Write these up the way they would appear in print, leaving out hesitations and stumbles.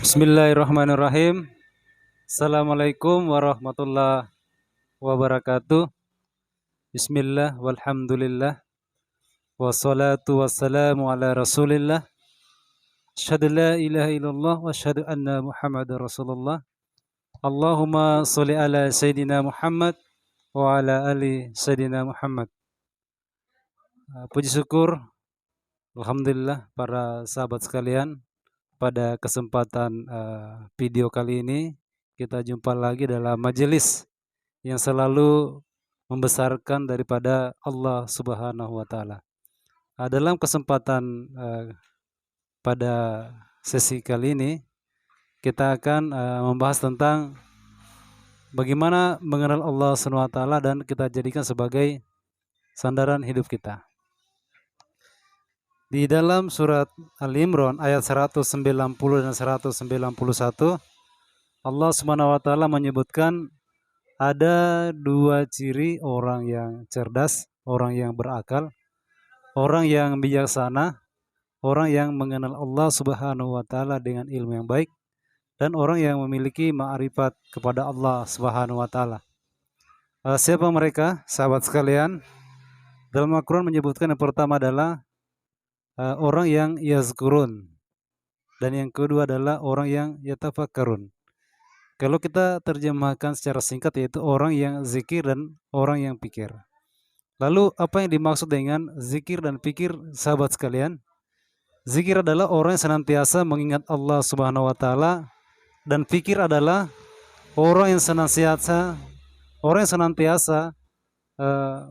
Bismillahirrahmanirrahim. Assalamualaikum warahmatullahi wabarakatuh. Bismillah walhamdulillah wassalatu wassalamu ala Rasulillah. Asyhadu la ilaha illallah wa asyhadu anna Muhammadar Rasulullah. Allahumma sholli ala sayidina Muhammad wa ala ali sayidina Muhammad. Puji syukur alhamdulillah para sahabat sekalian, pada kesempatan video kali ini kita jumpa lagi dalam majelis yang selalu membesarkan daripada Allah Subhanahu wa taala. Dalam kesempatan pada sesi kali ini kita akan membahas tentang bagaimana mengenal Allah Subhanahu wa taala dan kita jadikan sebagai sandaran hidup kita. Di dalam surat Al-Imran ayat 190 dan 191 Allah Subhanahu wa taala menyebutkan ada dua ciri orang yang cerdas, orang yang berakal, orang yang bijaksana, orang yang mengenal Allah Subhanahu wa taala dengan ilmu yang baik, dan orang yang memiliki ma'rifat kepada Allah Subhanahu wa taala. Siapa mereka, sahabat sekalian? Dalam Al-Quran menyebutkan yang pertama adalah orang yang yazkurun, dan yang kedua adalah orang yang yatafakkarun. Kalau kita terjemahkan secara singkat yaitu orang yang zikir dan orang yang pikir. Lalu apa yang dimaksud dengan zikir dan pikir, sahabat sekalian? Zikir adalah orang yang senantiasa mengingat Allah Subhanahu wa taala, dan pikir adalah orang yang senantiasa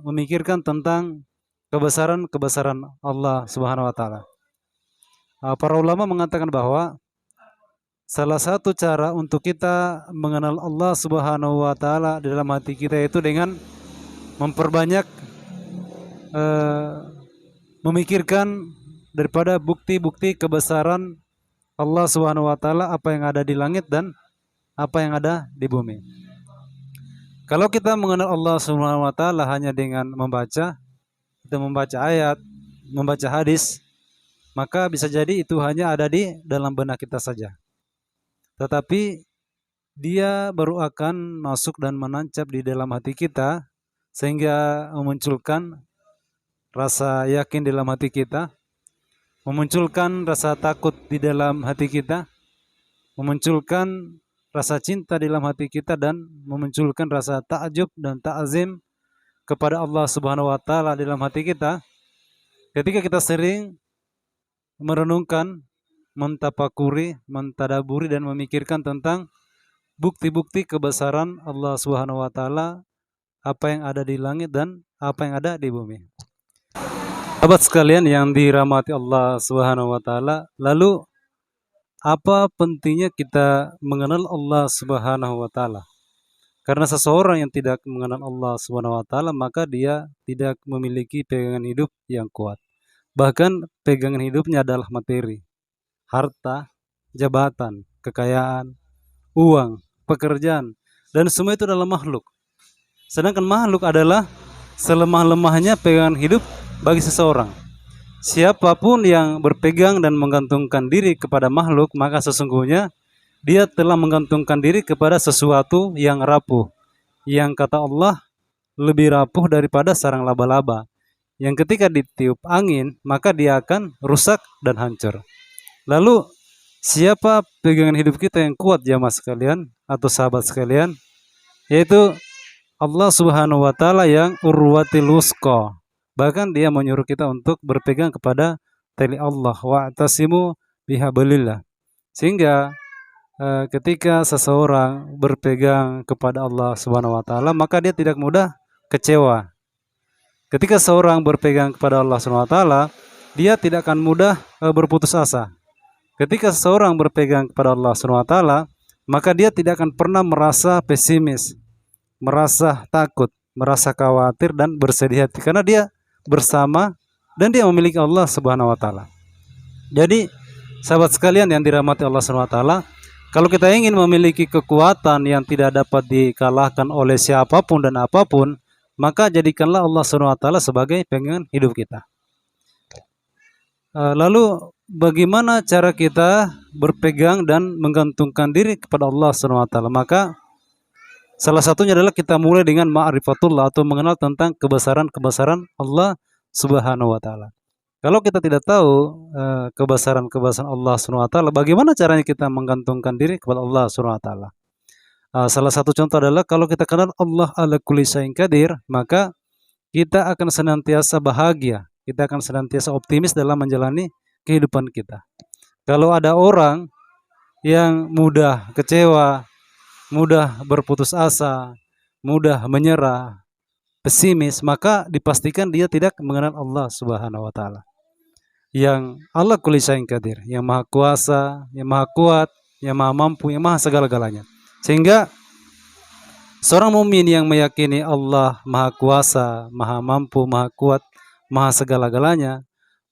memikirkan tentang kebesaran Allah Subhanahu wa taala. Para ulama mengatakan bahwa salah satu cara untuk kita mengenal Allah Subhanahu wa taala di dalam hati kita itu dengan memperbanyak memikirkan daripada bukti-bukti kebesaran Allah Subhanahu wa taala, apa yang ada di langit dan apa yang ada di bumi. Kalau kita mengenal Allah Subhanahu wa taala hanya dengan membaca, kita membaca ayat, membaca hadis, maka bisa jadi itu hanya ada di dalam benak kita saja. Tetapi dia baru akan masuk dan menancap di dalam hati kita sehingga memunculkan rasa yakin di dalam hati kita, memunculkan rasa takut di dalam hati kita, memunculkan rasa cinta di dalam hati kita, dan memunculkan rasa ta'jub dan ta'zim kepada Allah Subhanahu wa taala di dalam hati kita. Ketika kita sering merenungkan, mentafakuri, mentadaburi dan memikirkan tentang bukti-bukti kebesaran Allah Subhanahu wa taala, apa yang ada di langit dan apa yang ada di bumi. Sahabat sekalian yang dirahmati Allah Subhanahu wa taala, lalu apa pentingnya kita mengenal Allah Subhanahu wa taala? Karena seseorang yang tidak mengenal Allah Subhanahu wa taala, maka dia tidak memiliki pegangan hidup yang kuat. Bahkan pegangan hidupnya adalah materi, harta, jabatan, kekayaan, uang, pekerjaan, dan semua itu adalah makhluk. Sedangkan makhluk adalah selemah-lemahnya pegangan hidup bagi seseorang. Siapapun yang berpegang dan menggantungkan diri kepada makhluk, maka sesungguhnya dia telah menggantungkan diri kepada sesuatu yang rapuh, yang kata Allah lebih rapuh daripada sarang laba-laba, yang ketika ditiup angin maka dia akan rusak dan hancur. Lalu siapa pegangan hidup kita yang kuat, jamaah sekalian atau sahabat sekalian? Yaitu Allah Subhanahu wa taala yang urwatil wusqa. Bahkan dia menyuruh kita untuk berpegang kepada tali Allah, wa'tasimu bihablillah. Sehingga ketika seseorang berpegang kepada Allah Subhanahu wa taala, maka dia tidak mudah kecewa. Ketika seorang berpegang kepada Allah Subhanahu wa taala, dia tidak akan mudah berputus asa. Ketika seseorang berpegang kepada Allah Subhanahu wa taala, maka dia tidak akan pernah merasa pesimis, merasa takut, merasa khawatir dan bersedih hati, karena dia bersama dan dia memiliki Allah Subhanahu wa taala. Jadi sahabat sekalian yang dirahmati Allah Subhanahu wa taala, kalau kita ingin memiliki kekuatan yang tidak dapat dikalahkan oleh siapapun dan apapun, maka jadikanlah Allah Subhanahu wa taala sebagai pegangan hidup kita. Lalu bagaimana cara kita berpegang dan menggantungkan diri kepada Allah Subhanahu wa taala? Maka salah satunya adalah kita mulai dengan ma'rifatullah atau mengenal tentang kebesaran-kebesaran Allah Subhanahu wa taala. Kalau kita tidak tahu kebesaran-kebesaran Allah Subhanahu wa taala, bagaimana caranya kita menggantungkan diri kepada Allah Subhanahu wa taala? Salah satu contoh adalah kalau kita kenal Allah ala kulli syai'in qadir, maka kita akan senantiasa bahagia, kita akan senantiasa optimis dalam menjalani kehidupan kita. Kalau ada orang yang mudah kecewa, mudah berputus asa, mudah menyerah, pesimis, maka dipastikan dia tidak mengenal Allah Subhanahu wa taala. Yang Allah kulli syai'in qadir, yang maha kuasa, yang maha kuat, yang maha mampu, yang maha segala-galanya. Sehingga seorang mukmin yang meyakini Allah maha kuasa, maha mampu, maha kuat, maha segala-galanya,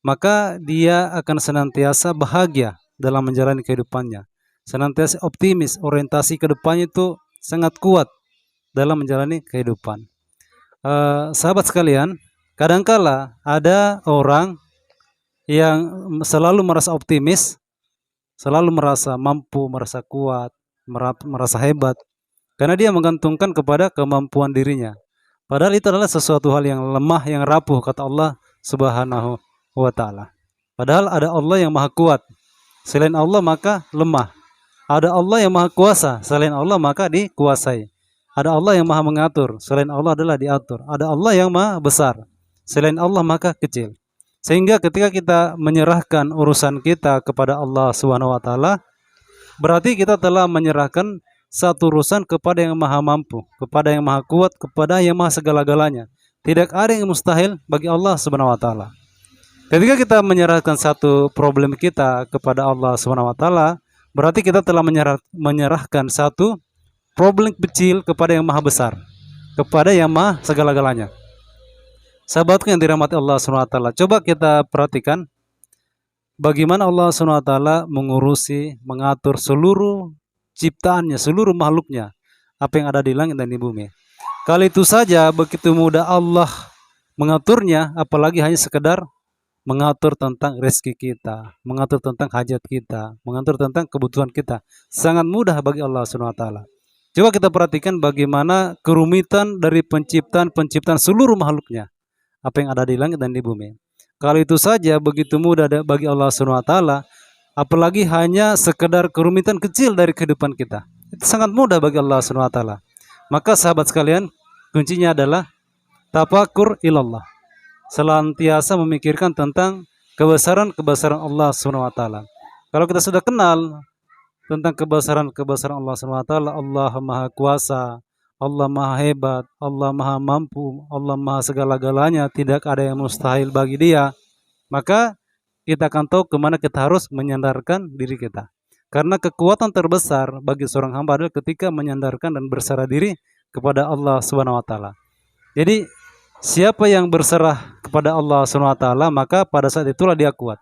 maka dia akan senantiasa bahagia dalam menjalani kehidupannya. Senantiasa optimis, orientasi ke depannya itu sangat kuat dalam menjalani kehidupan. Sahabat sekalian, kadangkala ada orang yang selalu merasa optimis, selalu merasa mampu, merasa kuat, merasa hebat, karena dia menggantungkan kepada kemampuan dirinya. Padahal itu adalah sesuatu hal yang lemah, yang rapuh, kata Allah Subhanahu wa ta'ala. Padahal ada Allah yang maha kuat, selain Allah maka lemah. Ada Allah yang maha kuasa, selain Allah maka dikuasai. Ada Allah yang maha mengatur, selain Allah adalah diatur. Ada Allah yang maha besar, selain Allah maka kecil. Sehingga ketika kita menyerahkan urusan kita kepada Allah Subhanahu wa taala, berarti kita telah menyerahkan satu urusan kepada yang maha mampu, kepada yang maha kuat, kepada yang maha segala-galanya. Tidak ada yang mustahil bagi Allah Subhanahu wa taala. Ketika kita menyerahkan satu problem kita kepada Allah Subhanahu wa taala, berarti kita telah menyerahkan satu problem kecil kepada yang maha besar, kepada yang maha segala-galanya. Sahabatku yang dirahmati Allah Subhanahu wa taala, coba kita perhatikan bagaimana Allah Subhanahu wa taala mengurusi, mengatur seluruh ciptaannya, seluruh makhluknya, apa yang ada di langit dan di bumi. Kali itu saja begitu mudah Allah mengaturnya, apalagi hanya sekedar mengatur tentang rezeki kita, mengatur tentang hajat kita, mengatur tentang kebutuhan kita. Sangat mudah bagi Allah Subhanahu wa taala. Coba kita perhatikan bagaimana kerumitan dari penciptaan seluruh makhluknya, apa yang ada di langit dan di bumi. Kalau itu saja begitu mudah bagi Allah Subhanahu wa taala, apalagi hanya sekedar kerumitan kecil dari kehidupan kita. Itu sangat mudah bagi Allah Subhanahu wa taala. Maka sahabat sekalian, kuncinya adalah tafakur ilallah. Selantiasa memikirkan tentang kebesaran-kebesaran Allah Subhanahu wa taala. Kalau kita sudah kenal tentang kebesaran-kebesaran Allah Subhanahu wa taala, Allah Maha Kuasa, Allah Maha Hebat, Allah Maha Mampu, Allah Maha segala-galanya, tidak ada yang mustahil bagi Dia, maka kita akan tahu kemana kita harus menyandarkan diri kita. Karena kekuatan terbesar bagi seorang hamba adalah ketika menyandarkan dan berserah diri kepada Allah Subhanahu wa taala. Jadi siapa yang berserah kepada Allah Subhanahu wa taala, maka pada saat itulah dia kuat.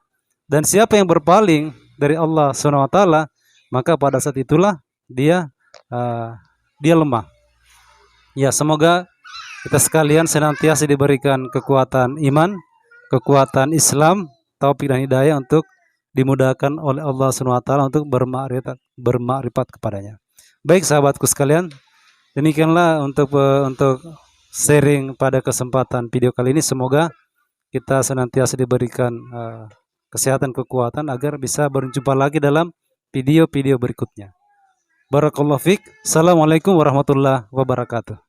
Dan siapa yang berpaling dari Allah Subhanahu wa taala, maka pada saat itulah dia lemah. Ya, semoga kita sekalian senantiasa diberikan kekuatan iman, kekuatan Islam, taufik dan hidayah untuk dimudahkan oleh Allah Subhanahu wa taala untuk bermakrifat kepadanya. Baik sahabatku sekalian, demikianlah untuk sharing pada kesempatan video kali ini. Semoga kita senantiasa diberikan kesehatan, kekuatan agar bisa berjumpa lagi dalam video-video berikutnya. Barakallahu fiik. Assalamualaikum warahmatullahi wabarakatuh.